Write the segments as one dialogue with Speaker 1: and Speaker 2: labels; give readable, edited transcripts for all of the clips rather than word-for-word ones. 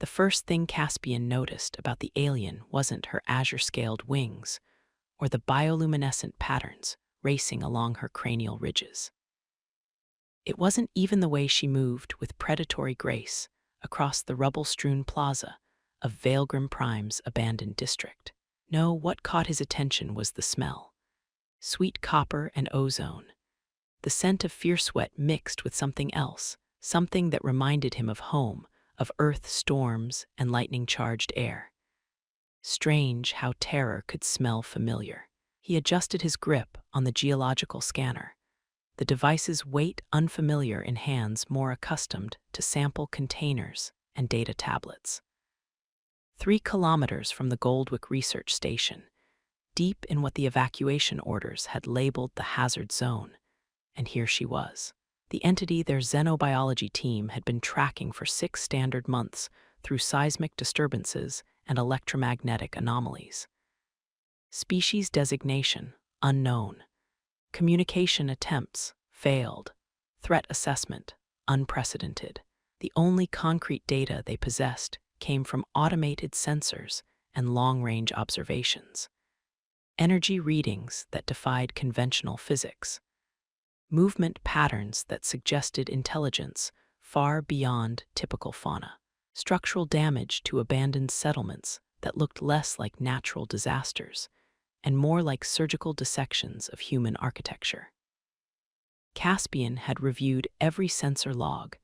Speaker 1: The first thing Caspian noticed about the alien wasn't her azure-scaled wings or the bioluminescent patterns racing along her cranial ridges. It wasn't even the way she moved with predatory grace across the rubble-strewn plaza of Vailgrim Prime's abandoned district. No, what caught his attention was the smell. Sweet copper and ozone. The scent of fierce sweat mixed with something else, something that reminded him of home, of earth storms and lightning-charged air. Strange how terror could smell familiar. He adjusted his grip on the geological scanner, the device's weight unfamiliar in hands more accustomed to sample containers and data tablets. 3 kilometers from the Goldwick Research Station, deep in what the evacuation orders had labeled the hazard zone, and here she was. The entity their xenobiology team had been tracking for 6 standard months through seismic disturbances and electromagnetic anomalies. Species designation, unknown. Communication attempts, failed. Threat assessment, unprecedented. The only concrete data they possessed came from automated sensors and long-range observations. Energy readings that defied conventional physics. Movement patterns that suggested intelligence far beyond typical fauna. Structural damage to abandoned settlements that looked less like natural disasters and more like surgical dissections of human architecture. Caspian had reviewed every sensor log,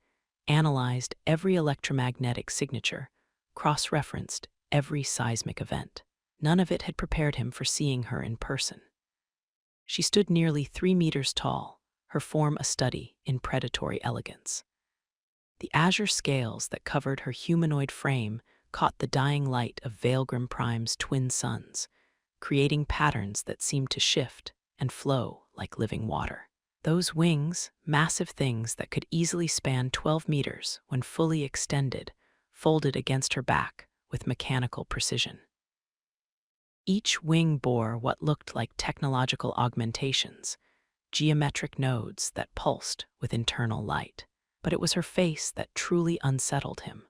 Speaker 1: analyzed every electromagnetic signature, cross-referenced every seismic event. None of it had prepared him for seeing her in person. She stood nearly 3 meters tall, her form a study in predatory elegance. The azure scales that covered her humanoid frame caught the dying light of Vailgrim Prime's twin suns, creating patterns that seemed to shift and flow like living water. Those wings, massive things that could easily span 12 meters when fully extended, folded against her back with mechanical precision. Each wing bore what looked like technological augmentations, geometric nodes that pulsed with internal light. But it was her face that truly unsettled him.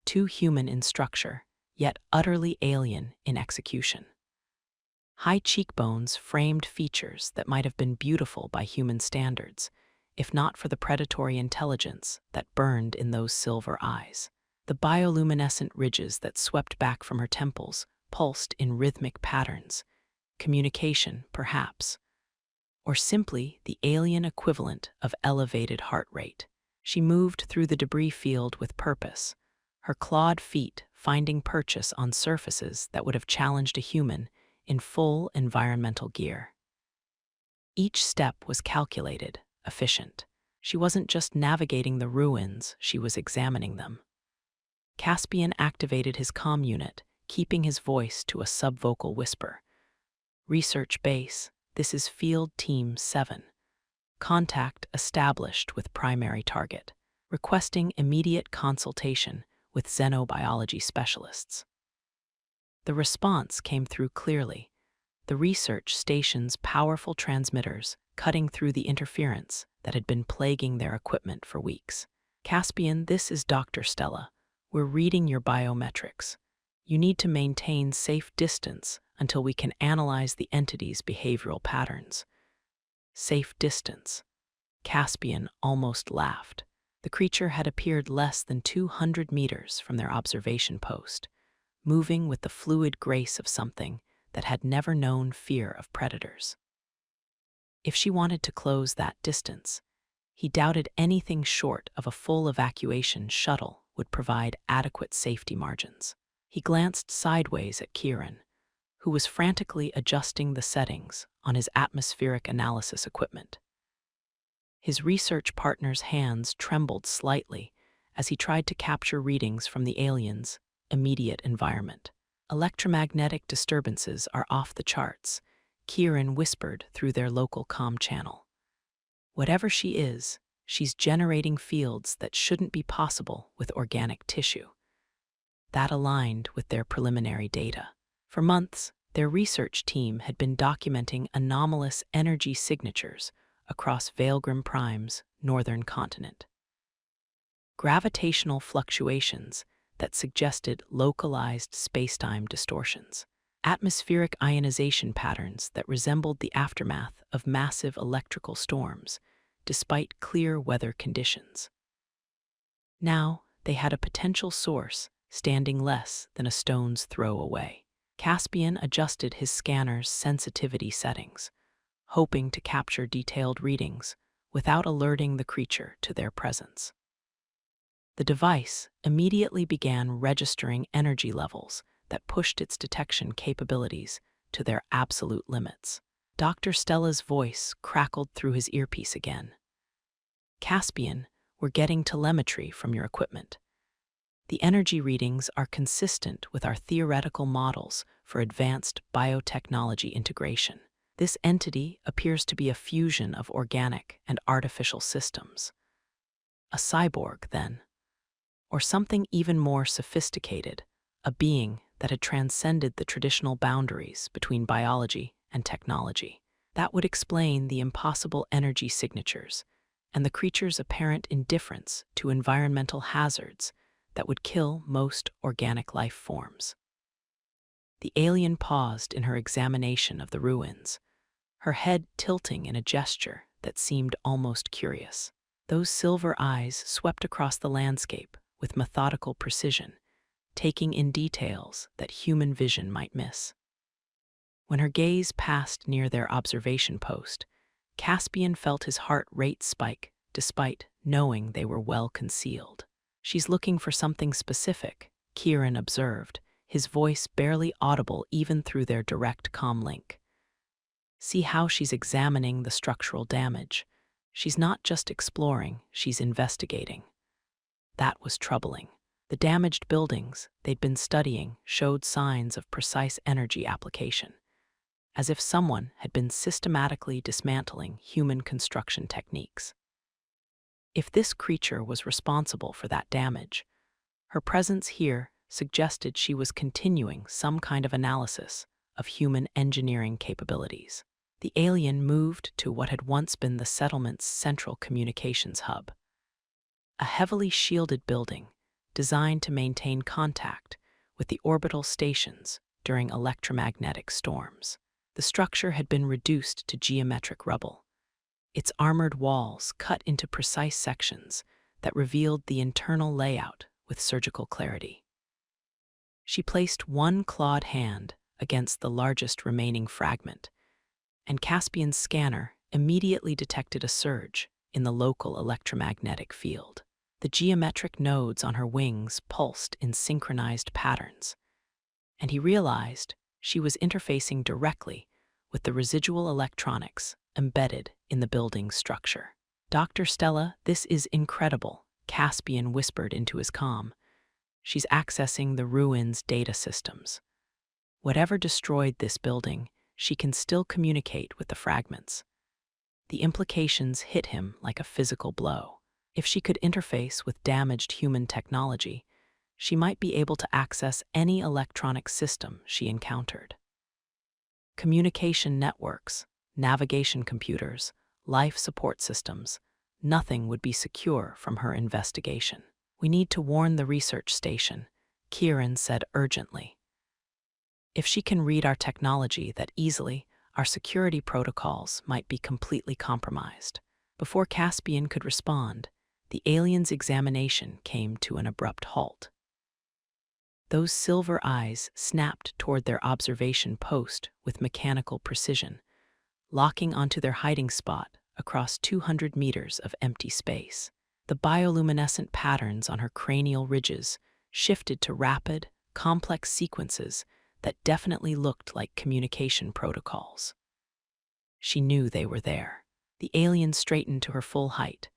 Speaker 1: Too human in structure, yet utterly alien in execution. High cheekbones framed features that might have been beautiful by human standards, if not for the predatory intelligence that burned in those silver eyes. The bioluminescent ridges that swept back from her temples pulsed in rhythmic patterns, communication, perhaps, or simply the alien equivalent of elevated heart rate. She moved through the debris field with purpose, her clawed feet finding purchase on surfaces that would have challenged a human in full environmental gear. Each step was calculated, efficient. She wasn't just navigating the ruins, she was examining them. Caspian activated his comm unit, keeping his voice to a subvocal whisper. Research base, this is Field Team 7. Contact established with primary target, requesting immediate consultation with xenobiology specialists. The response came through clearly, the research station's powerful transmitters cutting through the interference that had been plaguing their equipment for weeks. Caspian, this is Dr. Stella. We're reading your biometrics. You need to maintain safe distance until we can analyze the entity's behavioral patterns. Safe distance. Caspian almost laughed. The creature had appeared less than 200 meters from their observation post, moving with the fluid grace of something that had never known fear of predators. If she wanted to close that distance, he doubted anything short of a full evacuation shuttle would provide adequate safety margins. He glanced sideways at Kieran, who was frantically adjusting the settings on his atmospheric analysis equipment. His research partner's hands trembled slightly as he tried to capture readings from the alien's immediate environment. Electromagnetic disturbances are off the charts, Kieran whispered through their local comm channel. Whatever she is, she's generating fields that shouldn't be possible with organic tissue. That aligned with their preliminary data. For months, their research team had been documenting anomalous energy signatures across Vailgrim Prime's northern continent. Gravitational fluctuations that suggested localized spacetime distortions, atmospheric ionization patterns that resembled the aftermath of massive electrical storms, despite clear weather conditions. Now, they had a potential source standing less than a stone's throw away. Caspian adjusted his scanner's sensitivity settings, hoping to capture detailed readings without alerting the creature to their presence. The device immediately began registering energy levels that pushed its detection capabilities to their absolute limits. Dr. Stella's voice crackled through his earpiece again. "Caspian, we're getting telemetry from your equipment. The energy readings are consistent with our theoretical models for advanced biotechnology integration. This entity appears to be a fusion of organic and artificial systems. A cyborg, then. Or something even more sophisticated, a being that had transcended the traditional boundaries between biology and technology. That would explain the impossible energy signatures and the creature's apparent indifference to environmental hazards that would kill most organic life forms." The alien paused in her examination of the ruins, her head tilting in a gesture that seemed almost curious. Those silver eyes swept across the landscape with methodical precision, taking in details that human vision might miss. When her gaze passed near their observation post, Caspian felt his heart rate spike despite knowing they were well concealed. "She's looking for something specific," Kieran observed, his voice barely audible even through their direct comm link. "See how she's examining the structural damage. She's not just exploring, she's investigating." That was troubling. The damaged buildings they'd been studying showed signs of precise energy application, as if someone had been systematically dismantling human construction techniques. If this creature was responsible for that damage, her presence here suggested she was continuing some kind of analysis of human engineering capabilities. The alien moved to what had once been the settlement's central communications hub, a heavily shielded building designed to maintain contact with the orbital stations during electromagnetic storms. The structure had been reduced to geometric rubble, its armored walls cut into precise sections that revealed the internal layout with surgical clarity. She placed one clawed hand against the largest remaining fragment, and Caspian's scanner immediately detected a surge in the local electromagnetic field. The geometric nodes on her wings pulsed in synchronized patterns, and he realized she was interfacing directly with the residual electronics embedded in the building's structure. "Dr. Stella, this is incredible," Caspian whispered into his comm. "She's accessing the ruins' data systems. Whatever destroyed this building, she can still communicate with the fragments." The implications hit him like a physical blow. If she could interface with damaged human technology, she might be able to access any electronic system she encountered. Communication networks, navigation computers, life support systems, nothing would be secure from her investigation. "We need to warn the research station," Kieran said urgently. "If she can read our technology that easily, our security protocols might be completely compromised." Before Caspian could respond, the alien's examination came to an abrupt halt. Those silver eyes snapped toward their observation post with mechanical precision, locking onto their hiding spot across 200 meters of empty space. The bioluminescent patterns on her cranial ridges shifted to rapid, complex sequences that definitely looked like communication protocols. She knew they were there. The alien straightened to her full height,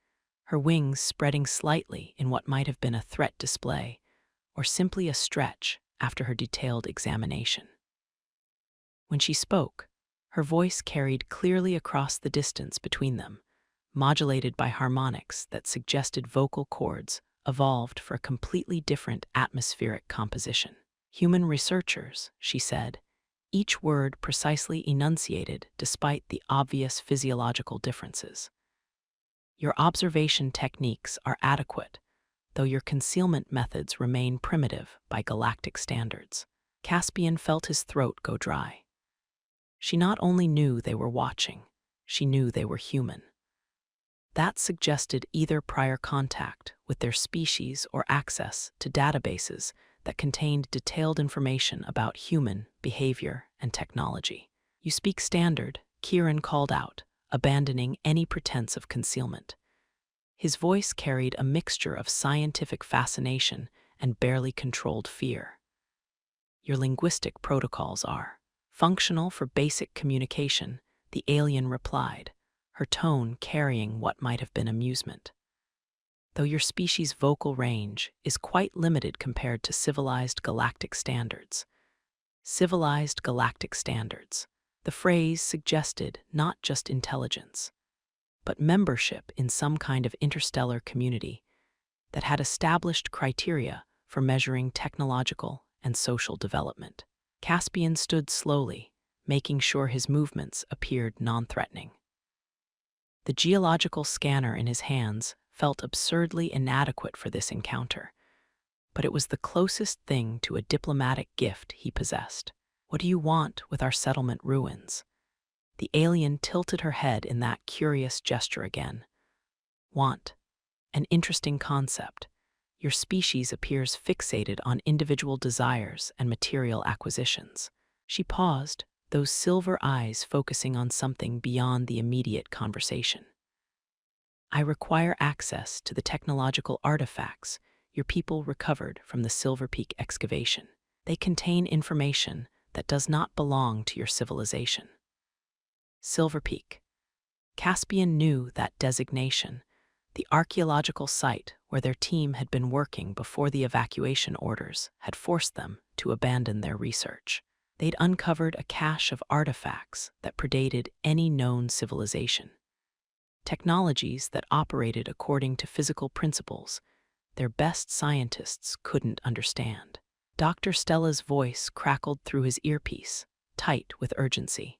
Speaker 1: her wings spreading slightly in what might have been a threat display, or simply a stretch after her detailed examination. When she spoke, her voice carried clearly across the distance between them, modulated by harmonics that suggested vocal cords evolved for a completely different atmospheric composition. "Human researchers," she said, each word precisely enunciated despite the obvious physiological differences. "Your observation techniques are adequate, though your concealment methods remain primitive by galactic standards. Caspian felt his throat go dry. She not only knew they were watching, she knew they were human. That suggested either prior contact with their species or access to databases that contained detailed information about human behavior and technology. "You speak standard," Kieran called out, abandoning any pretense of concealment. His voice carried a mixture of scientific fascination and barely controlled fear. "Your linguistic protocols are functional for basic communication," the alien replied, her tone carrying what might have been amusement. "Though your species' vocal range is quite limited compared to civilized galactic standards." Civilized galactic standards. The phrase suggested not just intelligence, but membership in some kind of interstellar community that had established criteria for measuring technological and social development. Caspian stood slowly, making sure his movements appeared non-threatening. The geological scanner in his hands felt absurdly inadequate for this encounter, but it was the closest thing to a diplomatic gift he possessed. "What do you want with our settlement ruins?" The alien tilted her head in that curious gesture again. "Want. An interesting concept. Your species appears fixated on individual desires and material acquisitions." She paused, those silver eyes focusing on something beyond the immediate conversation. "I require access to the technological artifacts your people recovered from the Silver Peak excavation. They contain information that does not belong to your civilization." Silver Peak. Caspian knew that designation, the archaeological site where their team had been working before the evacuation orders had forced them to abandon their research. They'd uncovered a cache of artifacts that predated any known civilization. Technologies that operated according to physical principles their best scientists couldn't understand. Dr. Stella's voice crackled through his earpiece, tight with urgency.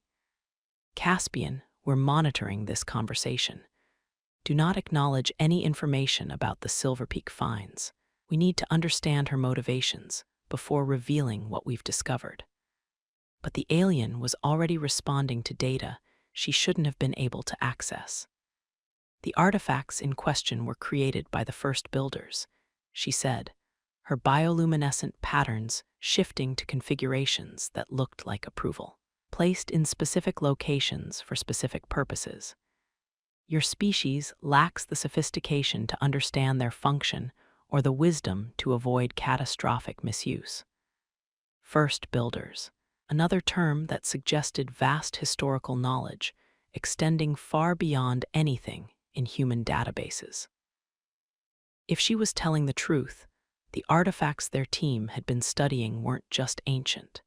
Speaker 1: "Caspian, we're monitoring this conversation. Do not acknowledge any information about the Silver Peak finds. We need to understand her motivations before revealing what we've discovered." But the alien was already responding to data she shouldn't have been able to access. "The artifacts in question were created by the first builders," she said, her bioluminescent patterns shifting to configurations that looked like approval. "Placed in specific locations for specific purposes. Your species lacks the sophistication to understand their function or the wisdom to avoid catastrophic misuse." First builders, another term that suggested vast historical knowledge, extending far beyond anything in human databases. If she was telling the truth, the artifacts their team had been studying weren't just ancient.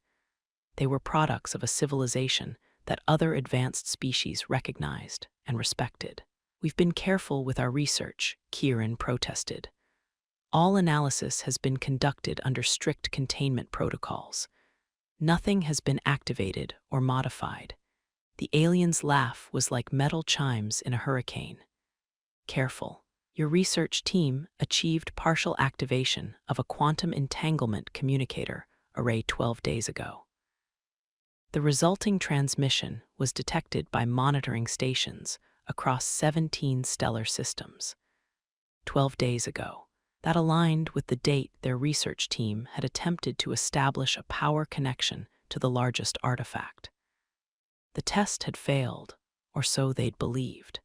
Speaker 1: They were products of a civilization that other advanced species recognized and respected. "We've been careful with our research," Kieran protested. "All analysis has been conducted under strict containment protocols. Nothing has been activated or modified." The alien's laugh was like metal chimes in a hurricane. "Careful. Your research team achieved partial activation of a quantum entanglement communicator array 12 days ago. The resulting transmission was detected by monitoring stations across 17 stellar systems. 12 days ago. That aligned with the date their research team had attempted to establish a power connection to the largest artifact. The test had failed, or so they'd believed.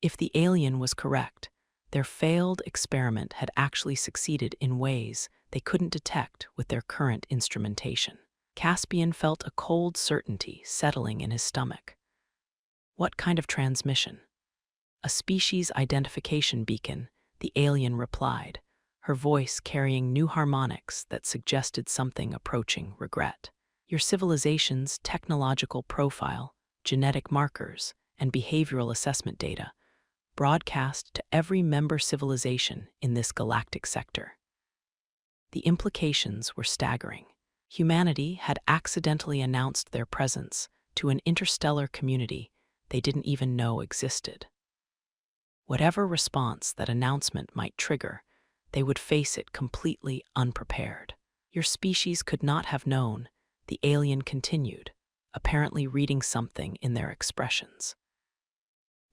Speaker 1: If the alien was correct, their failed experiment had actually succeeded in ways they couldn't detect with their current instrumentation. Caspian felt a cold certainty settling in his stomach. "What kind of transmission?" "A species identification beacon," the alien replied, her voice carrying new harmonics that suggested something approaching regret. "Your civilization's technological profile, genetic markers, and behavioral assessment data broadcast to every member civilization in this galactic sector." The implications were staggering. Humanity had accidentally announced their presence to an interstellar community they didn't even know existed. Whatever response that announcement might trigger, they would face it completely unprepared. Your species could not have known, the alien continued, apparently reading something in their expressions.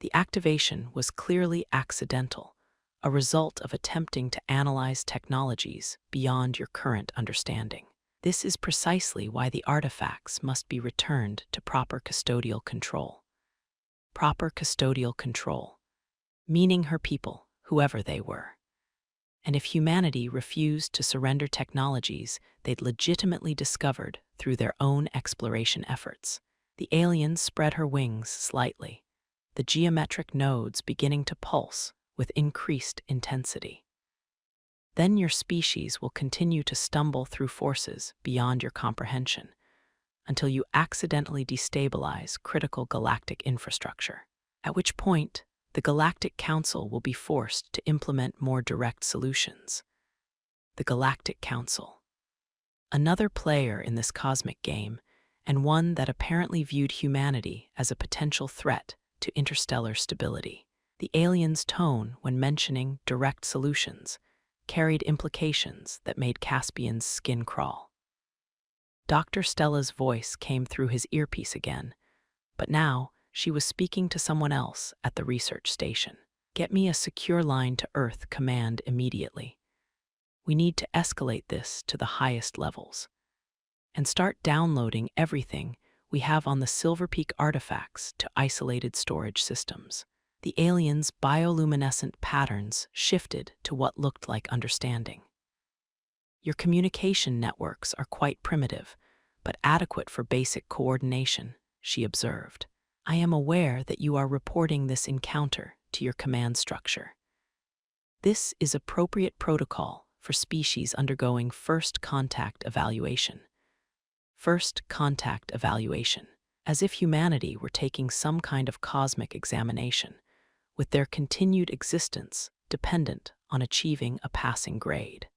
Speaker 1: The activation was clearly accidental, a result of attempting to analyze technologies beyond your current understanding. This is precisely why the artifacts must be returned to proper custodial control. Proper custodial control, meaning her people, whoever they were. And if humanity refused to surrender technologies they'd legitimately discovered through their own exploration efforts, the aliens spread her wings slightly, the geometric nodes beginning to pulse with increased intensity. Then your species will continue to stumble through forces beyond your comprehension until you accidentally destabilize critical galactic infrastructure, at which point the Galactic Council will be forced to implement more direct solutions. The Galactic Council, another player in this cosmic game, and one that apparently viewed humanity as a potential threat to interstellar stability. The aliens' tone when mentioning direct solutions carried implications that made Caspian's skin crawl. Dr. Stella's voice came through his earpiece again, but now she was speaking to someone else at the research station. Get me a secure line to Earth command immediately. We need to escalate this to the highest levels and start downloading everything we have on the Silver Peak artifacts to isolated storage systems. The aliens' bioluminescent patterns shifted to what looked like understanding. Your communication networks are quite primitive, but adequate for basic coordination, she observed. I am aware that you are reporting this encounter to your command structure. This is appropriate protocol for species undergoing first contact evaluation. First contact evaluation, as if humanity were taking some kind of cosmic examination, with their continued existence dependent on achieving a passing grade.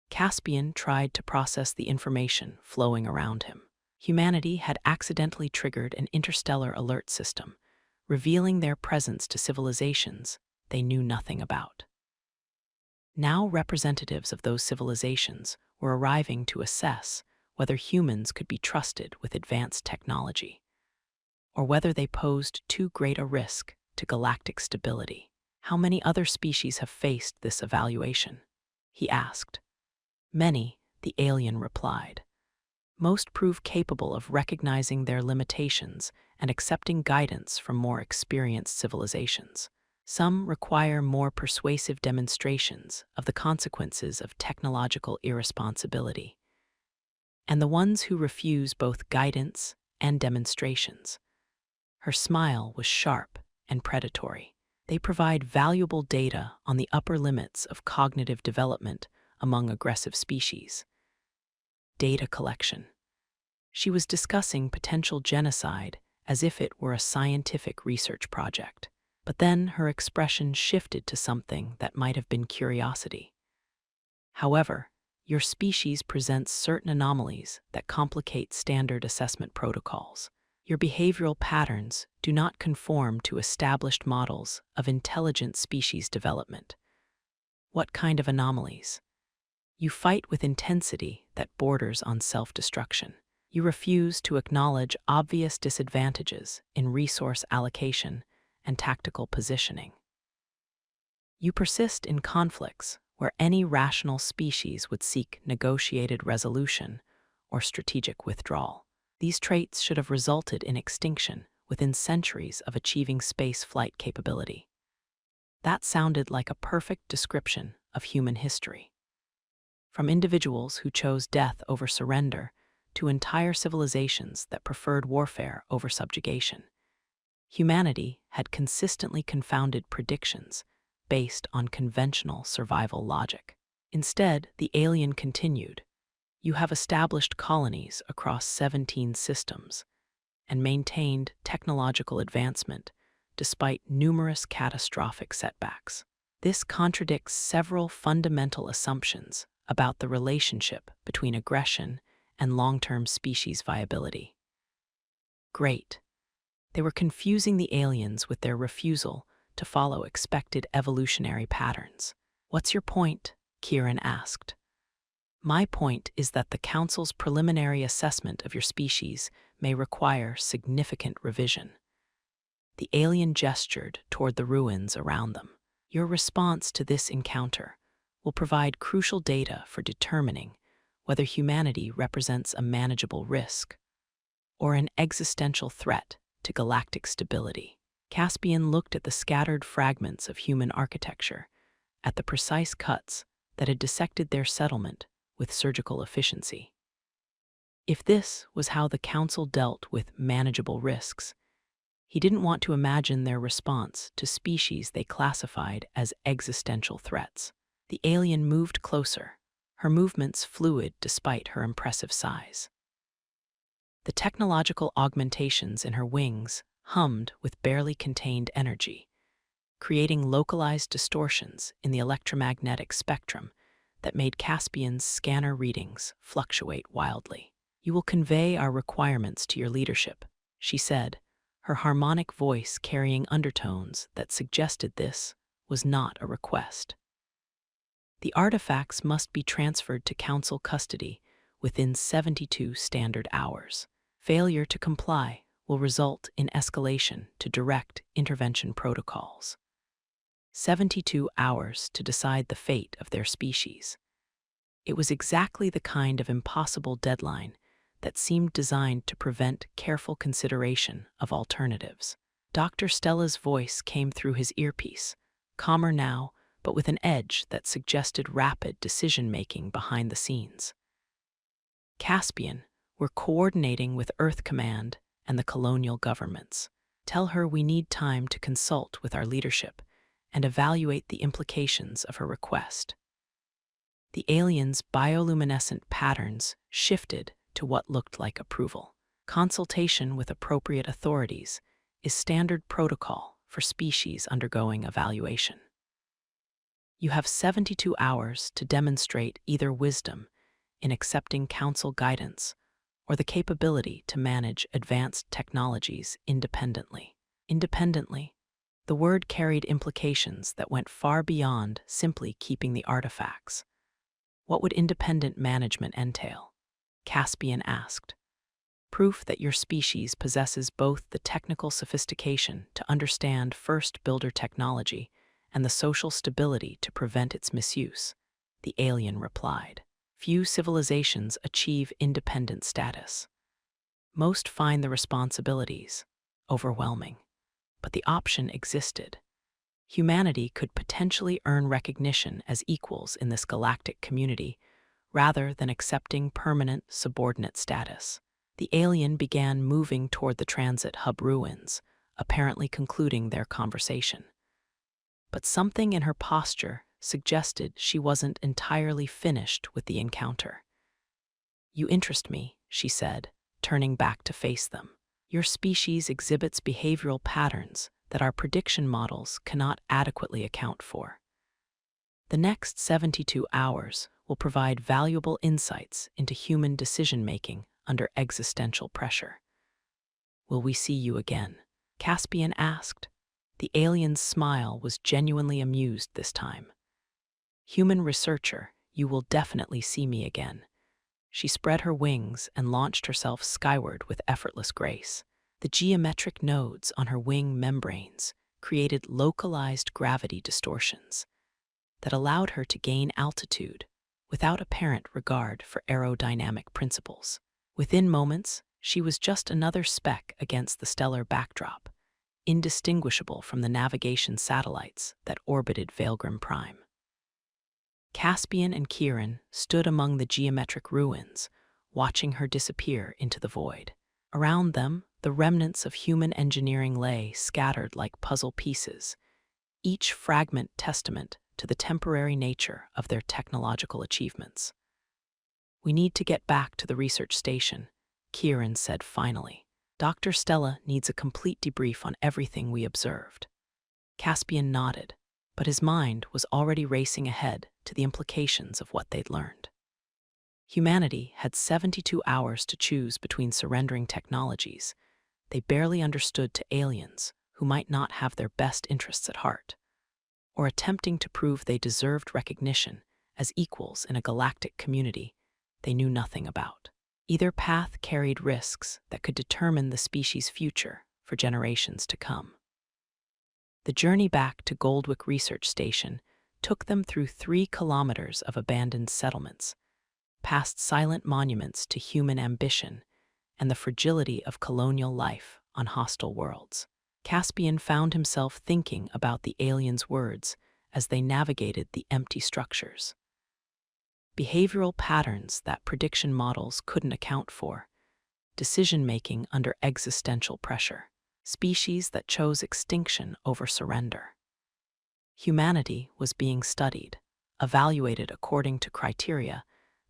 Speaker 1: Caspian tried to process the information flowing around him. Humanity had accidentally triggered an interstellar alert system, revealing their presence to civilizations they knew nothing about. Now representatives of those civilizations were arriving to assess whether humans could be trusted with advanced technology, or whether they posed too great a risk to galactic stability. How many other species have faced this evaluation? He asked. Many, the alien replied. Most prove capable of recognizing their limitations and accepting guidance from more experienced civilizations. Some require more persuasive demonstrations of the consequences of technological irresponsibility. And the ones who refuse both guidance and demonstrations. Her smile was sharp and predatory. They provide valuable data on the upper limits of cognitive development among aggressive species. Data collection. She was discussing potential genocide as if it were a scientific research project. But then her expression shifted to something that might have been curiosity. However, your species presents certain anomalies that complicate standard assessment protocols. Your behavioral patterns do not conform to established models of intelligent species development. What kind of anomalies? You fight with intensity that borders on self-destruction. You refuse to acknowledge obvious disadvantages in resource allocation and tactical positioning. You persist in conflicts where any rational species would seek negotiated resolution or strategic withdrawal. These traits should have resulted in extinction within centuries of achieving space flight capability. That sounded like a perfect description of human history. From individuals who chose death over surrender to entire civilizations that preferred warfare over subjugation, humanity had consistently confounded predictions based on conventional survival logic. Instead, the alien continued. You have established colonies across 17 systems and maintained technological advancement despite numerous catastrophic setbacks. This contradicts several fundamental assumptions about the relationship between aggression and long-term species viability. Great. They were confusing the aliens with their refusal to follow expected evolutionary patterns. "What's your point?" Kieran asked. "My point is that the Council's preliminary assessment of your species may require significant revision." The alien gestured toward the ruins around them. "Your response to this encounter will provide crucial data for determining whether humanity represents a manageable risk or an existential threat to galactic stability." Caspian looked at the scattered fragments of human architecture, at the precise cuts that had dissected their settlement with surgical efficiency. If this was how the Council dealt with manageable risks, he didn't want to imagine their response to species they classified as existential threats. The alien moved closer, her movements fluid despite her impressive size. The technological augmentations in her wings hummed with barely contained energy, creating localized distortions in the electromagnetic spectrum that made Caspian's scanner readings fluctuate wildly. "You will convey our requirements to your leadership," she said, her harmonic voice carrying undertones that suggested this was not a request. "The artifacts must be transferred to Council custody within 72 standard hours. Failure to comply will result in escalation to direct intervention protocols." 72 hours to decide the fate of their species. It was exactly the kind of impossible deadline that seemed designed to prevent careful consideration of alternatives. Dr. Stella's voice came through his earpiece, calmer now, but with an edge that suggested rapid decision-making behind the scenes. "Caspian, we're coordinating with Earth Command and the colonial governments. Tell her we need time to consult with our leadership and evaluate the implications of her request." The alien's bioluminescent patterns shifted to what looked like approval. "Consultation with appropriate authorities is standard protocol for species undergoing evaluation. You have 72 hours to demonstrate either wisdom in accepting Council guidance or the capability to manage advanced technologies independently." Independently, the word carried implications that went far beyond simply keeping the artifacts. "What would independent management entail?" Caspian asked. "Proof that your species possesses both the technical sophistication to understand first builder technology and the social stability to prevent its misuse," the alien replied. "Few civilizations achieve independent status. Most find the responsibilities overwhelming, but the option existed. Humanity could potentially earn recognition as equals in this galactic community rather than accepting permanent subordinate status." The alien began moving toward the transit hub ruins, apparently concluding their conversation. But something in her posture suggested she wasn't entirely finished with the encounter. "You interest me," she said, turning back to face them. "Your species exhibits behavioral patterns that our prediction models cannot adequately account for. The next 72 hours will provide valuable insights into human decision-making under existential pressure." "Will we see you again?" Caspian asked. The alien's smile was genuinely amused this time. "Human researcher, you will definitely see me again." She spread her wings and launched herself skyward with effortless grace. The geometric nodes on her wing membranes created localized gravity distortions that allowed her to gain altitude without apparent regard for aerodynamic principles. Within moments, she was just another speck against the stellar backdrop, indistinguishable from the navigation satellites that orbited Valgrim Prime. Caspian and Kieran stood among the geometric ruins, watching her disappear into the void. Around them, the remnants of human engineering lay scattered like puzzle pieces, each fragment testament to the temporary nature of their technological achievements. "We need to get back to the research station," Kieran said finally. "Dr. Stella needs a complete debrief on everything we observed." Caspian nodded, but his mind was already racing ahead to the implications of what they'd learned. Humanity had 72 hours to choose between surrendering technologies they barely understood to aliens who might not have their best interests at heart, or attempting to prove they deserved recognition as equals in a galactic community they knew nothing about. Either path carried risks that could determine the species' future for generations to come. The journey back to Goldwick Research Station took them through 3 kilometers of abandoned settlements, past silent monuments to human ambition and the fragility of colonial life on hostile worlds. Caspian found himself thinking about the aliens' words as they navigated the empty structures. Behavioral patterns that prediction models couldn't account for, decision-making under existential pressure, species that chose extinction over surrender. Humanity was being studied, evaluated according to criteria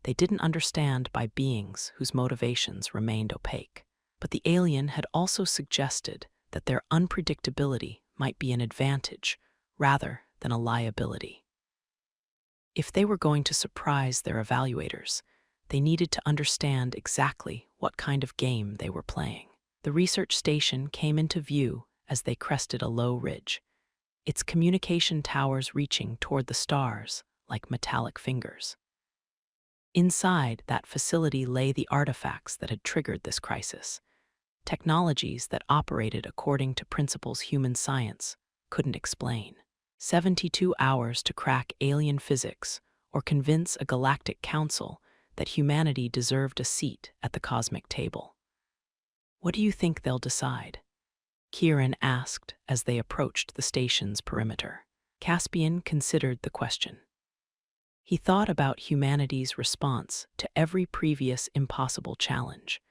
Speaker 1: they didn't understand by beings whose motivations remained opaque. But the alien had also suggested that their unpredictability might be an advantage rather than a liability. If they were going to surprise their evaluators, they needed to understand exactly what kind of game they were playing. The research station came into view as they crested a low ridge, its communication towers reaching toward the stars like metallic fingers. Inside that facility lay the artifacts that had triggered this crisis, technologies that operated according to principles human science couldn't explain. 72 hours to crack alien physics or convince a galactic council that humanity deserved a seat at the cosmic table. What do you think they'll decide? Kieran asked as they approached the station's perimeter. Caspian considered the question. He thought about humanity's response to every previous impossible challenge,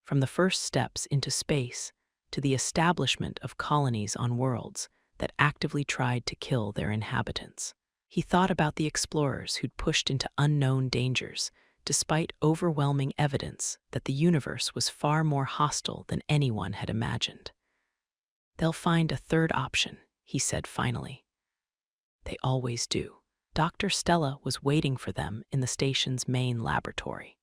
Speaker 1: from the first steps into space to the establishment of colonies on worlds that actively tried to kill their inhabitants. He thought about the explorers who'd pushed into unknown dangers, despite overwhelming evidence that the universe was far more hostile than anyone had imagined. They'll find a third option, he said finally. They always do. Dr. Stella was waiting for them in the station's main laboratory.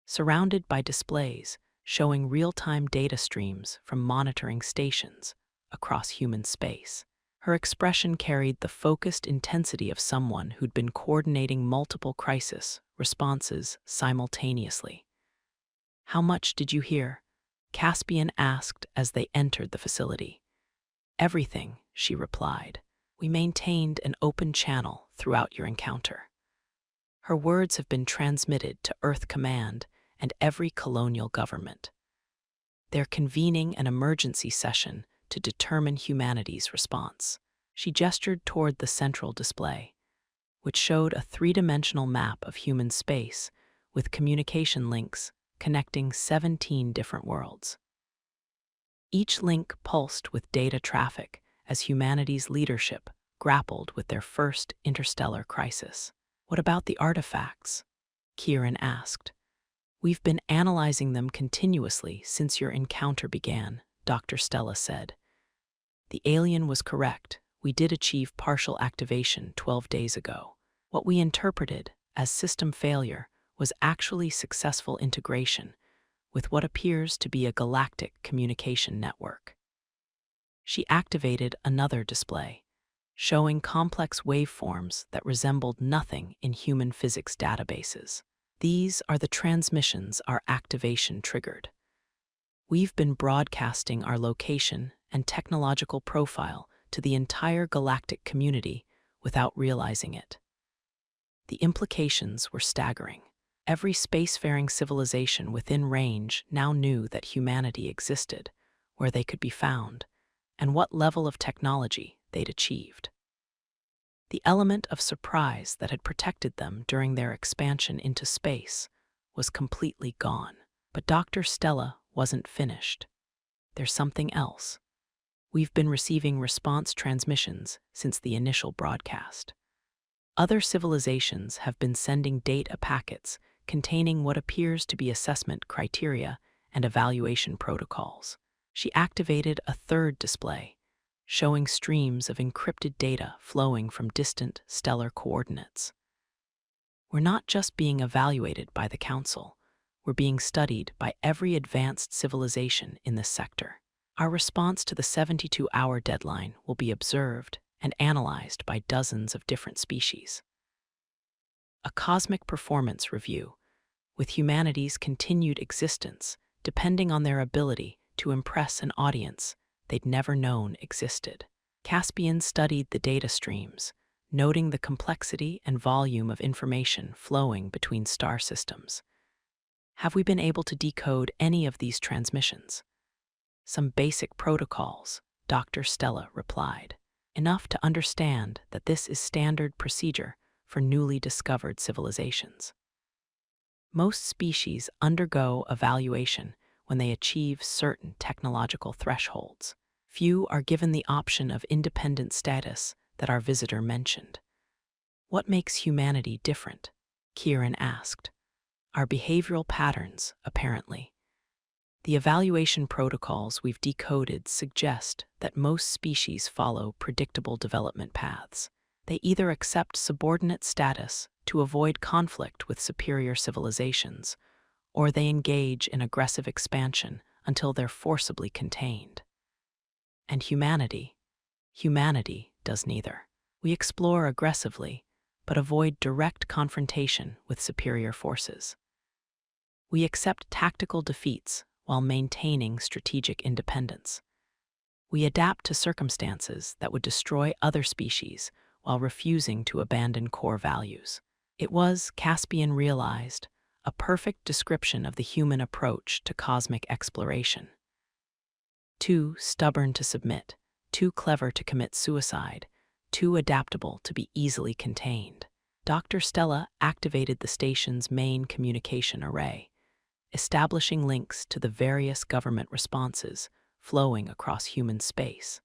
Speaker 1: Surrounded by displays showing real-time data streams from monitoring stations across human space, her expression carried the focused intensity of someone who'd been coordinating multiple crisis responses simultaneously. "How much did you hear?" Caspian asked as they entered the facility. "Everything," she replied. "We maintained an open channel throughout your encounter." Her words have been transmitted to Earth Command and every colonial government. They're convening an emergency session to determine humanity's response. She gestured toward the central display, which showed a 3-dimensional map of human space with communication links connecting 17 different worlds. Each link pulsed with data traffic as humanity's leadership grappled with their first interstellar crisis. "What about the artifacts?" Kieran asked. "We've been analyzing them continuously since your encounter began," Dr. Stella said. "The alien was correct. We did achieve partial activation 12 days ago. What we interpreted as system failure was actually successful integration with what appears to be a galactic communication network." She activated another display, showing complex waveforms that resembled nothing in human physics databases. "These are the transmissions our activation triggered. We've been broadcasting our location and technological profile to the entire galactic community without realizing it." The implications were staggering. Every spacefaring civilization within range now knew that humanity existed, where they could be found, and what level of technology they'd achieved. The element of surprise that had protected them during their expansion into space was completely gone. But Dr. Stella wasn't finished. "There's something else. We've been receiving response transmissions since the initial broadcast. Other civilizations have been sending data packets containing what appears to be assessment criteria and evaluation protocols." She activated a third display, showing streams of encrypted data flowing from distant stellar coordinates. "We're not just being evaluated by the Council, we're being studied by every advanced civilization in this sector. Our response to the 72-hour deadline will be observed and analyzed by dozens of different species. A cosmic performance review, with humanity's continued existence depending on their ability to impress an audience they'd never known existed. Caspian studied the data streams, noting the complexity and volume of information flowing between star systems. Have we been able to decode any of these transmissions? Some basic protocols, Dr. Stella replied. Enough to understand that this is standard procedure for newly discovered civilizations. Most species undergo evaluation when they achieve certain technological thresholds. Few are given the option of independent status that our visitor mentioned. What makes humanity different? Kieran asked. Our behavioral patterns, apparently. The evaluation protocols we've decoded suggest that most species follow predictable development paths. They either accept subordinate status to avoid conflict with superior civilizations, or they engage in aggressive expansion until they're forcibly contained. And humanity does neither. We explore aggressively, but avoid direct confrontation with superior forces. We accept tactical defeats while maintaining strategic independence. We adapt to circumstances that would destroy other species while refusing to abandon core values. It was, Caspian realized, a perfect description of the human approach to cosmic exploration. Too stubborn to submit, too clever to commit suicide, too adaptable to be easily contained. Dr. Stella activated the station's main communication array, establishing links to the various government responses flowing across human space.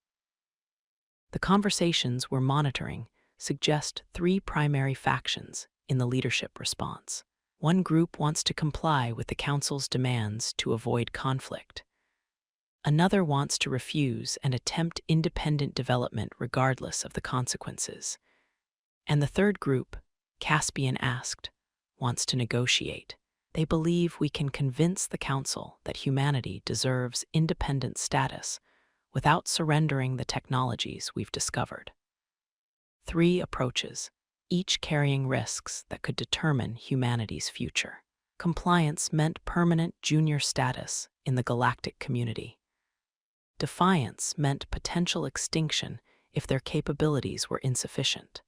Speaker 1: The conversations we're monitoring suggest three primary factions in the leadership response. One group wants to comply with the Council's demands to avoid conflict. Another wants to refuse and attempt independent development regardless of the consequences. And the third group, Caspian asked, wants to negotiate. They believe we can convince the Council that humanity deserves independent status without surrendering the technologies we've discovered. Three approaches, each carrying risks that could determine humanity's future. Compliance meant permanent junior status in the galactic community. Defiance meant potential extinction if their capabilities were insufficient.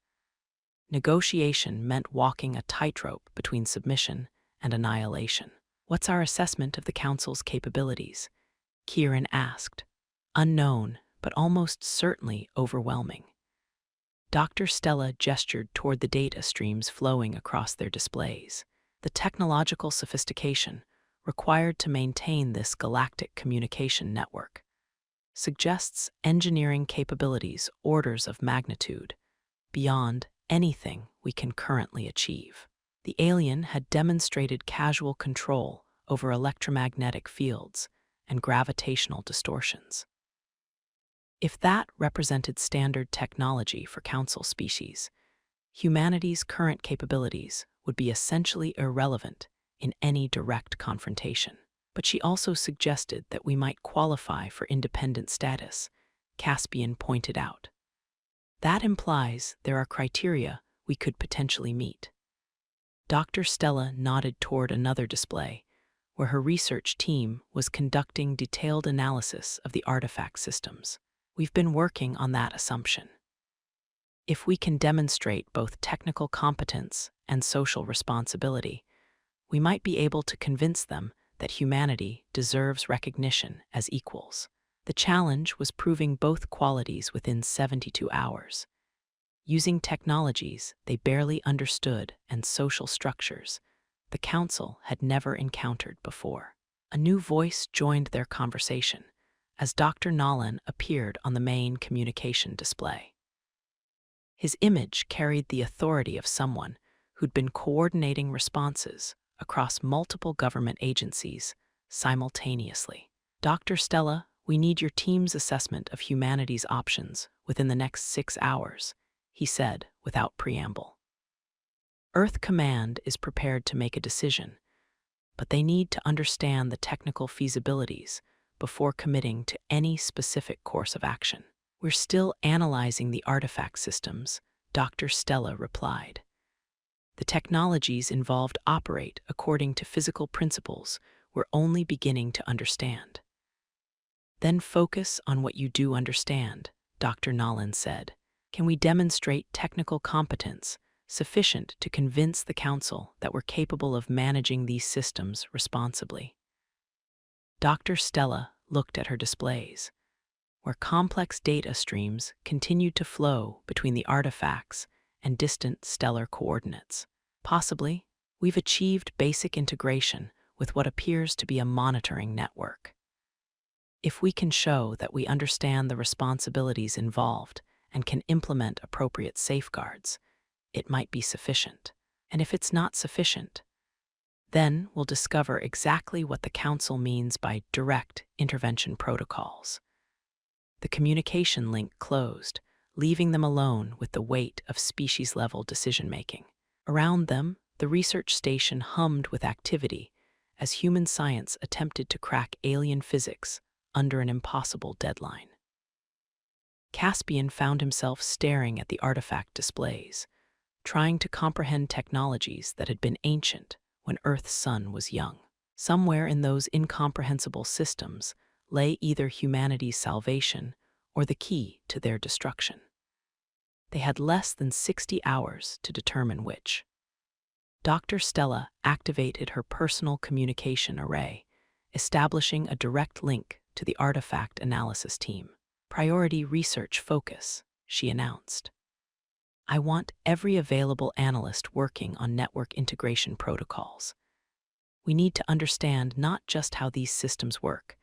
Speaker 1: Negotiation meant walking a tightrope between submission and annihilation. What's our assessment of the Council's capabilities? Kieran asked. Unknown, but almost certainly overwhelming. Dr. Stella gestured toward the data streams flowing across their displays. The technological sophistication required to maintain this galactic communication network suggests engineering capabilities orders of magnitude beyond anything we can currently achieve. The alien had demonstrated casual control over electromagnetic fields and gravitational distortions. If that represented standard technology for Council species, humanity's current capabilities would be essentially irrelevant in any direct confrontation. But she also suggested that we might qualify for independent status, Caspian pointed out. That implies there are criteria we could potentially meet. Dr. Stella nodded toward another display, where her research team was conducting detailed analysis of the artifact systems. We've been working on that assumption. If we can demonstrate both technical competence and social responsibility, we might be able to convince them that humanity deserves recognition as equals. The challenge was proving both qualities within 72 hours. Using technologies they barely understood and social structures the Council had never encountered before. A new voice joined their conversation as Dr. Nolan appeared on the main communication display. His image carried the authority of someone who'd been coordinating responses across multiple government agencies simultaneously. Dr. Stella, we need your team's assessment of humanity's options within the next 6 hours, he said without preamble. Earth Command is prepared to make a decision, but they need to understand the technical feasibilities before committing to any specific course of action. "We're still analyzing the artifact systems," Dr. Stella replied. "The technologies involved operate according to physical principles we're only beginning to understand." "Then focus on what you do understand," Dr. Nolan said. "Can we demonstrate technical competence sufficient to convince the Council that we're capable of managing these systems responsibly?" Dr. Stella looked at her displays, where complex data streams continued to flow between the artifacts and distant stellar coordinates. "Possibly, we've achieved basic integration with what appears to be a monitoring network. If we can show that we understand the responsibilities involved and can implement appropriate safeguards, it might be sufficient. And if it's not sufficient, then we'll discover exactly what the Council means by direct intervention protocols." The communication link closed, leaving them alone with the weight of species-level decision-making. Around them, the research station hummed with activity as human science attempted to crack alien physics under an impossible deadline. Caspian found himself staring at the artifact displays, trying to comprehend technologies that had been ancient when Earth's sun was young. Somewhere in those incomprehensible systems lay either humanity's salvation or the key to their destruction. They had less than 60 hours to determine which. Dr. Stella activated her personal communication array, establishing a direct link to the artifact analysis team. "Priority research focus," she announced. "I want every available analyst working on network integration protocols. We need to understand not just how these systems work,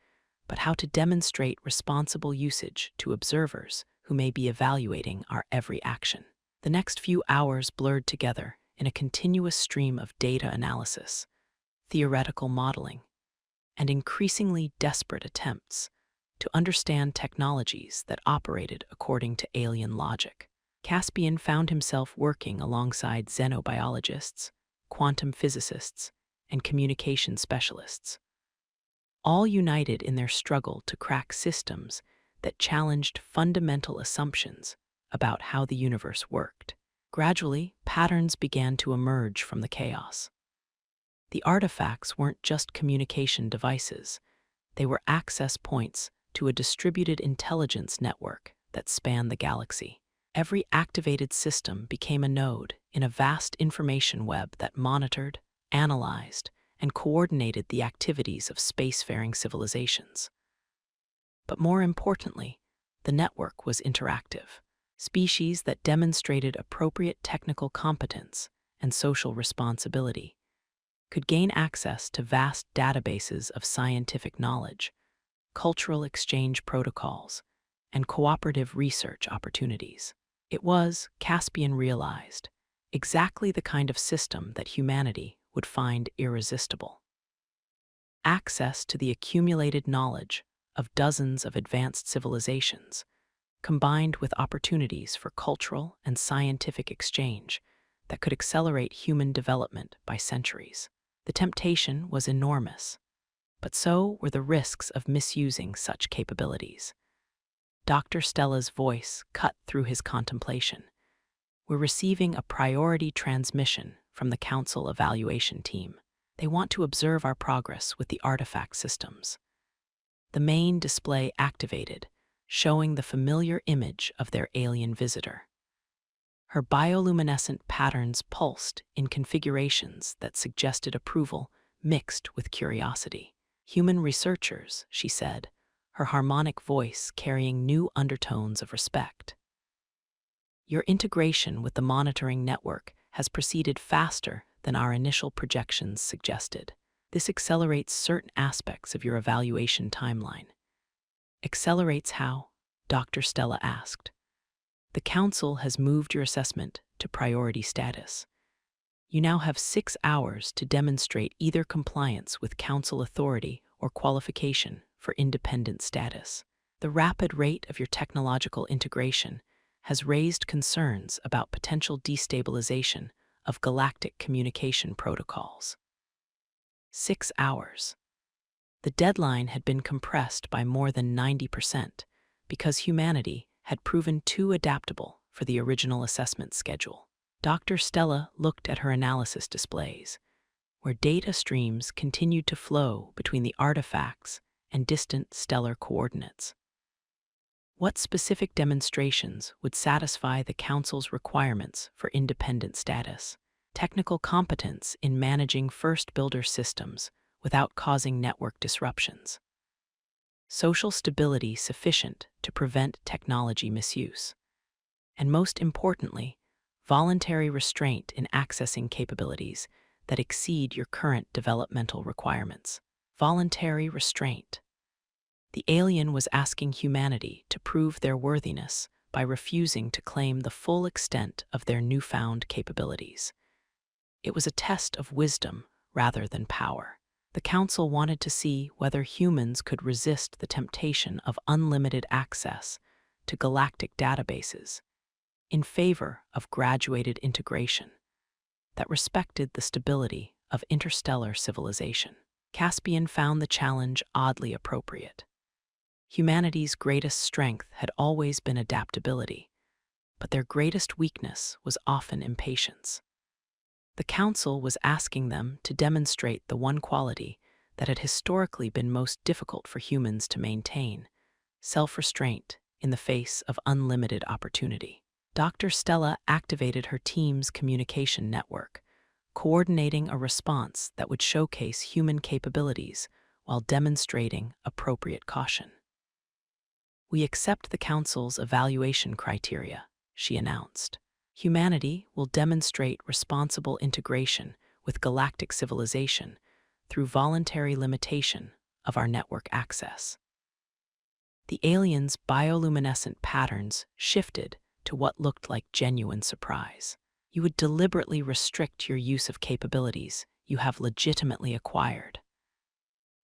Speaker 1: but how to demonstrate responsible usage to observers who may be evaluating our every action." The next few hours blurred together in a continuous stream of data analysis, theoretical modeling, and increasingly desperate attempts to understand technologies that operated according to alien logic. Caspian found himself working alongside xenobiologists, quantum physicists, and communication specialists, all united in their struggle to crack systems that challenged fundamental assumptions about how the universe worked. Gradually, patterns began to emerge from the chaos. The artifacts weren't just communication devices, they were access points to a distributed intelligence network that spanned the galaxy. Every activated system became a node in a vast information web that monitored, analyzed, and coordinated the activities of spacefaring civilizations. But more importantly, the network was interactive. Species that demonstrated appropriate technical competence and social responsibility could gain access to vast databases of scientific knowledge, cultural exchange protocols, and cooperative research opportunities. It was, Caspian realized, exactly the kind of system that humanity would find irresistible. Access to the accumulated knowledge of dozens of advanced civilizations, combined with opportunities for cultural and scientific exchange that could accelerate human development by centuries. The temptation was enormous, but so were the risks of misusing such capabilities. Dr. Stella's voice cut through his contemplation. "We're receiving a priority transmission from the Council evaluation team. They want to observe our progress with the artifact systems." The main display activated, showing the familiar image of their alien visitor. Her bioluminescent patterns pulsed in configurations that suggested approval mixed with curiosity. "Human researchers," she said, her harmonic voice carrying new undertones of respect. "Your integration with the monitoring network has proceeded faster than our initial projections suggested. This accelerates certain aspects of your evaluation timeline." "Accelerates how?" Dr. Stella asked. "The Council has moved your assessment to priority status. You now have 6 hours to demonstrate either compliance with Council authority or qualification for independent status. The rapid rate of your technological integration has raised concerns about potential destabilization of galactic communication protocols." 6 hours. The deadline had been compressed by more than 90% because humanity had proven too adaptable for the original assessment schedule. Dr. Stella looked at her analysis displays, where data streams continued to flow between the artifacts and distant stellar coordinates. What specific demonstrations would satisfy the Council's requirements for independent status? Technical competence in managing first builder systems without causing network disruptions. Social stability sufficient to prevent technology misuse. And most importantly, voluntary restraint in accessing capabilities that exceed your current developmental requirements. Voluntary restraint. The alien was asking humanity to prove their worthiness by refusing to claim the full extent of their newfound capabilities. It was a test of wisdom rather than power. The Council wanted to see whether humans could resist the temptation of unlimited access to galactic databases in favor of graduated integration that respected the stability of interstellar civilization. Caspian found the challenge oddly appropriate. Humanity's greatest strength had always been adaptability, but their greatest weakness was often impatience. The Council was asking them to demonstrate the one quality that had historically been most difficult for humans to maintain: self-restraint in the face of unlimited opportunity. Dr. Stella activated her team's communication network, coordinating a response that would showcase human capabilities while demonstrating appropriate caution. "We accept the Council's evaluation criteria," she announced. "Humanity will demonstrate responsible integration with galactic civilization through voluntary limitation of our network access." The aliens' bioluminescent patterns shifted to what looked like genuine surprise. "You would deliberately restrict your use of capabilities you have legitimately acquired.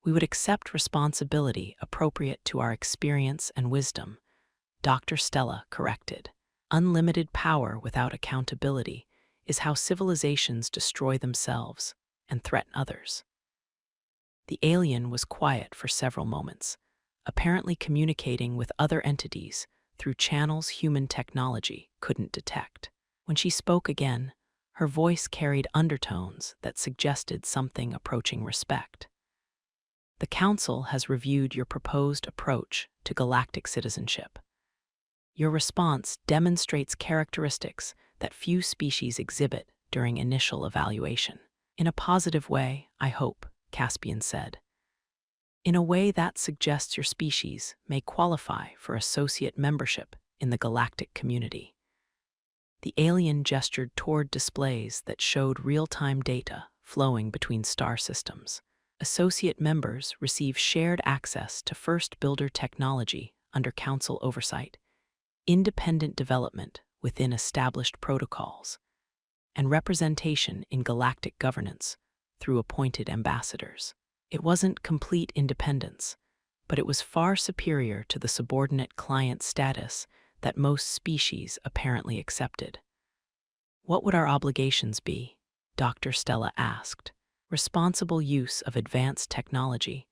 Speaker 1: We would accept responsibility appropriate to our experience and wisdom," Dr. Stella corrected. "Unlimited power without accountability is how civilizations destroy themselves and threaten others." The alien was quiet for several moments, apparently communicating with other entities through channels human technology couldn't detect. When she spoke again, her voice carried undertones that suggested something approaching respect. "The Council has reviewed your proposed approach to galactic citizenship. Your response demonstrates characteristics that few species exhibit during initial evaluation." "In a positive way, I hope," Caspian said. "In a way that suggests your species may qualify for associate membership in the galactic community." The alien gestured toward displays that showed real-time data flowing between star systems. "Associate members receive shared access to first builder technology under Council oversight, independent development within established protocols, and representation in galactic governance through appointed ambassadors." It wasn't complete independence, but it was far superior to the subordinate client status that most species apparently accepted. "What would our obligations be?" Dr. Stella asked. "Responsible use of advanced technology,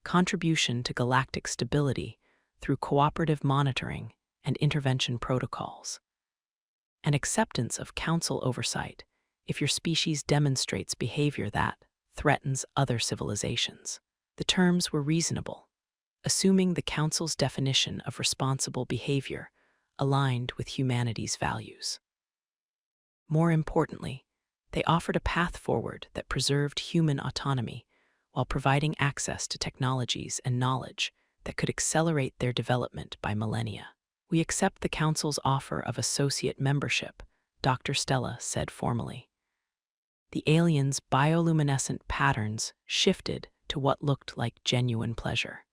Speaker 1: contribution to galactic stability through cooperative monitoring and intervention protocols, and acceptance of Council oversight if your species demonstrates behavior that threatens other civilizations." The terms were reasonable, assuming the Council's definition of responsible behavior aligned with humanity's values. More importantly, they offered a path forward that preserved human autonomy while providing access to technologies and knowledge that could accelerate their development by millennia. "We accept the Council's offer of associate membership," Dr. Stella said formally. The aliens' bioluminescent patterns shifted to what looked like genuine pleasure.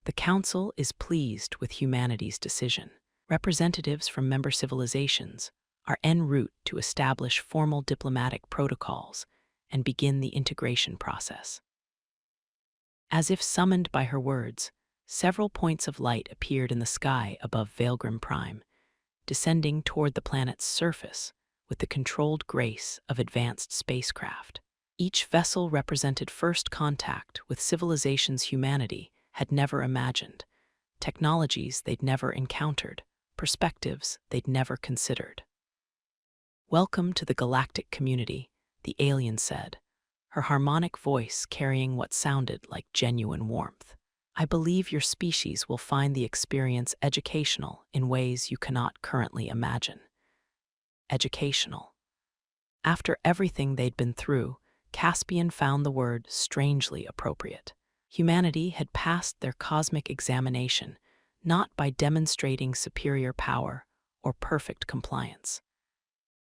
Speaker 1: "The Council is pleased with humanity's decision. Representatives from member civilizations are en route to establish formal diplomatic protocols and begin the integration process." As if summoned by her words, several points of light appeared in the sky above Valgrim Prime, descending toward the planet's surface with the controlled grace of advanced spacecraft. Each vessel represented first contact with civilizations humanity had never imagined, technologies they'd never encountered perspectives they'd never considered. "Welcome to the galactic community," the alien said, her harmonic voice carrying what sounded like genuine warmth. "I believe your species will find the experience educational in ways you cannot currently imagine." Educational. After everything they'd been through, Caspian found the word strangely appropriate. Humanity had passed their cosmic examination not by demonstrating superior power or perfect compliance,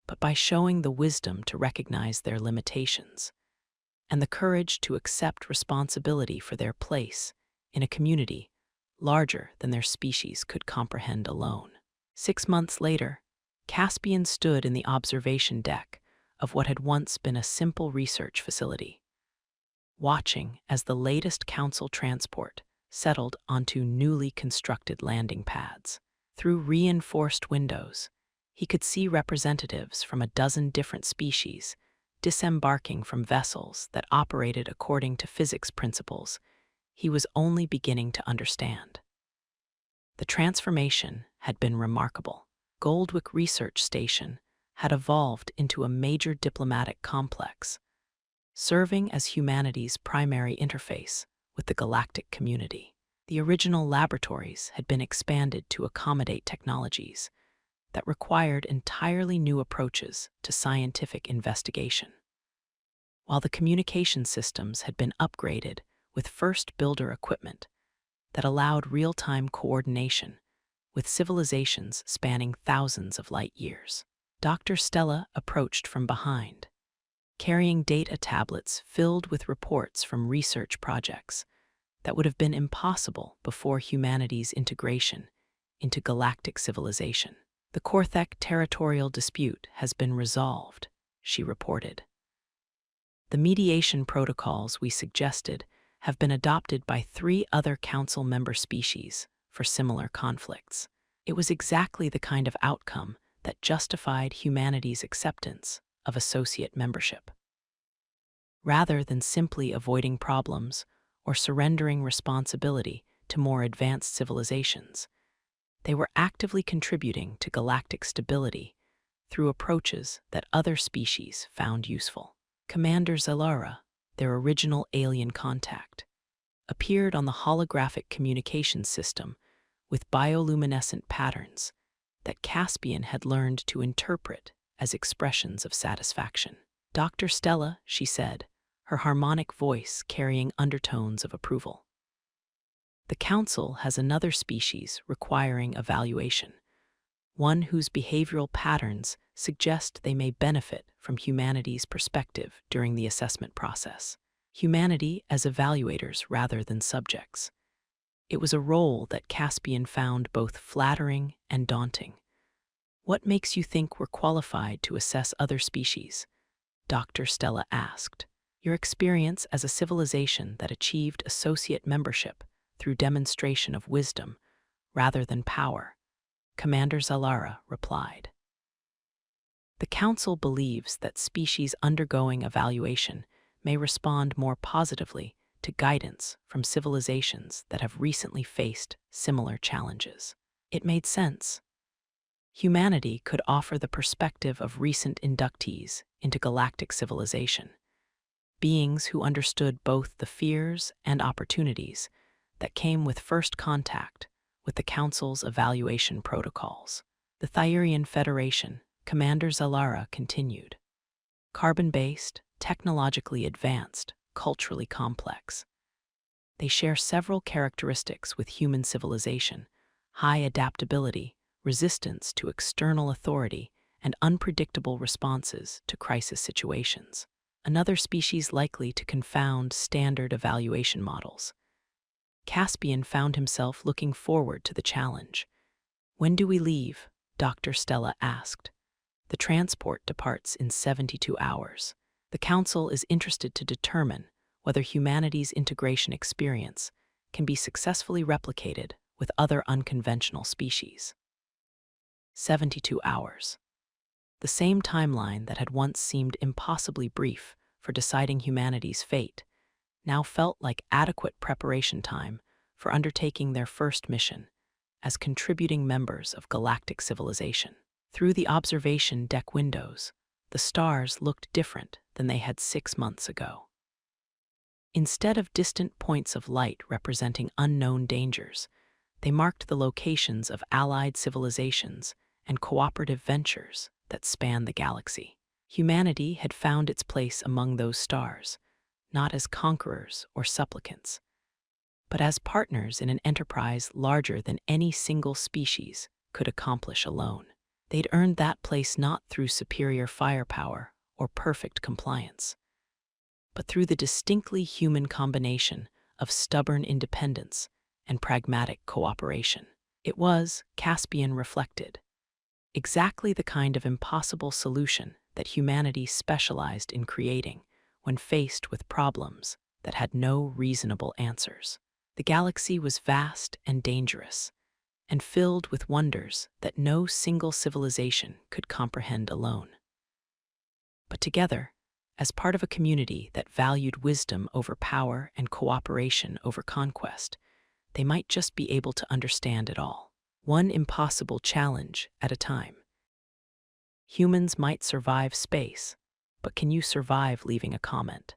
Speaker 1: but by showing the wisdom to recognize their limitations and the courage to accept responsibility for their place in a community larger than their species could comprehend alone. 6 months later, Caspian stood in the observation deck of what had once been a simple research facility, watching as the latest Council transport settled onto newly constructed landing pads. Through reinforced windows, he could see representatives from a dozen different species disembarking from vessels that operated according to physics principles he was only beginning to understand. The transformation had been remarkable. Goldwick Research Station had evolved into a major diplomatic complex, serving as humanity's primary interface with the galactic community. The original laboratories had been expanded to accommodate technologies that required entirely new approaches to scientific investigation, while the communication systems had been upgraded with first builder equipment that allowed real-time coordination with civilizations spanning thousands of light years. Dr. Stella approached from behind, carrying data tablets filled with reports from research projects that would have been impossible before humanity's integration into galactic civilization. "The Korthek territorial dispute has been resolved," she reported. "The mediation protocols we suggested have been adopted by 3 other Council member species for similar conflicts. It was exactly the kind of outcome that justified humanity's acceptance of associate membership. Rather than simply avoiding problems or surrendering responsibility to more advanced civilizations, they were actively contributing to galactic stability through approaches that other species found useful." Commander Zalara, their original alien contact, appeared on the holographic communications system with bioluminescent patterns that Caspian had learned to interpret as expressions of satisfaction. "Dr. Stella," she said, her harmonic voice carrying undertones of approval, "the Council has another species requiring evaluation, one whose behavioral patterns suggest they may benefit from humanity's perspective during the assessment process. Humanity as evaluators rather than subjects." It was a role that Caspian found both flattering and daunting. "What makes you think we're qualified to assess other species?" Dr. Stella asked. "Your experience as a civilization that achieved associate membership through demonstration of wisdom rather than power," Commander Zalara replied. "The Council believes that species undergoing evaluation may respond more positively to guidance from civilizations that have recently faced similar challenges." It made sense. Humanity could offer the perspective of recent inductees into galactic civilization, beings who understood both the fears and opportunities that came with first contact with the Council's evaluation protocols. "The Thyrian Federation," Commander Zalara continued, "carbon-based, technologically advanced, culturally complex. They share several characteristics with human civilization: high adaptability, resistance to external authority, and unpredictable responses to crisis situations. Another species likely to confound standard evaluation models." Caspian found himself looking forward to the challenge. "When do we leave?" Dr. Stella asked. "The transport departs in 72 hours. The Council is interested to determine whether humanity's integration experience can be successfully replicated with other unconventional species." 72 hours. The same timeline that had once seemed impossibly brief for deciding humanity's fate now felt like adequate preparation time for undertaking their first mission, as contributing members of galactic civilization. Through the observation deck windows, the stars looked different than they had 6 months ago. Instead of distant points of light representing unknown dangers, they marked the locations of allied civilizations and cooperative ventures that span the galaxy. Humanity had found its place among those stars, not as conquerors or supplicants, but as partners in an enterprise larger than any single species could accomplish alone. They'd earned that place not through superior firepower or perfect compliance, but through the distinctly human combination of stubborn independence and pragmatic cooperation. It was, Caspian reflected, exactly the kind of impossible solution that humanity specialized in creating when faced with problems that had no reasonable answers. The galaxy was vast and dangerous, and filled with wonders that no single civilization could comprehend alone. But together, as part of a community that valued wisdom over power and cooperation over conquest, they might just be able to understand it all, one impossible challenge at a time. Humans might survive space, but can you survive leaving a comment?